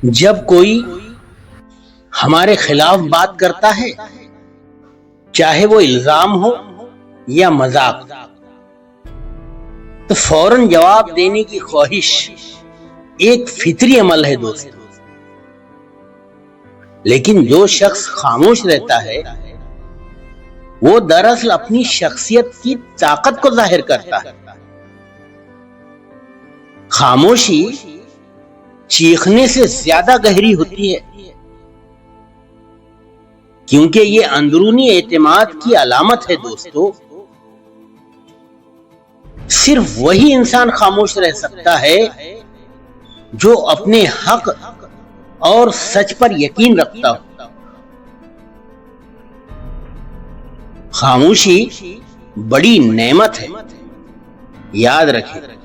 जब कोई हमारे खिलाफ बात करता है, चाहे वो इल्जाम हो या मजाक, तो फौरन जवाब देने की ख्वाहिश एक फितरी अमल है दोस्तों। लेकिन जो शख्स खामोश रहता है वो दरअसल अपनी शख्सियत की ताकत को जाहिर करता है। खामोशी चीखने से ज्यादा गहरी होती है, क्योंकि ये अंदरूनी एतमाद की अलामत है दोस्तों। सिर्फ वही इंसान खामोश रह सकता है जो अपने हक और सच पर यकीन रखता हो। खामोशी बड़ी नेमत है, याद रखें।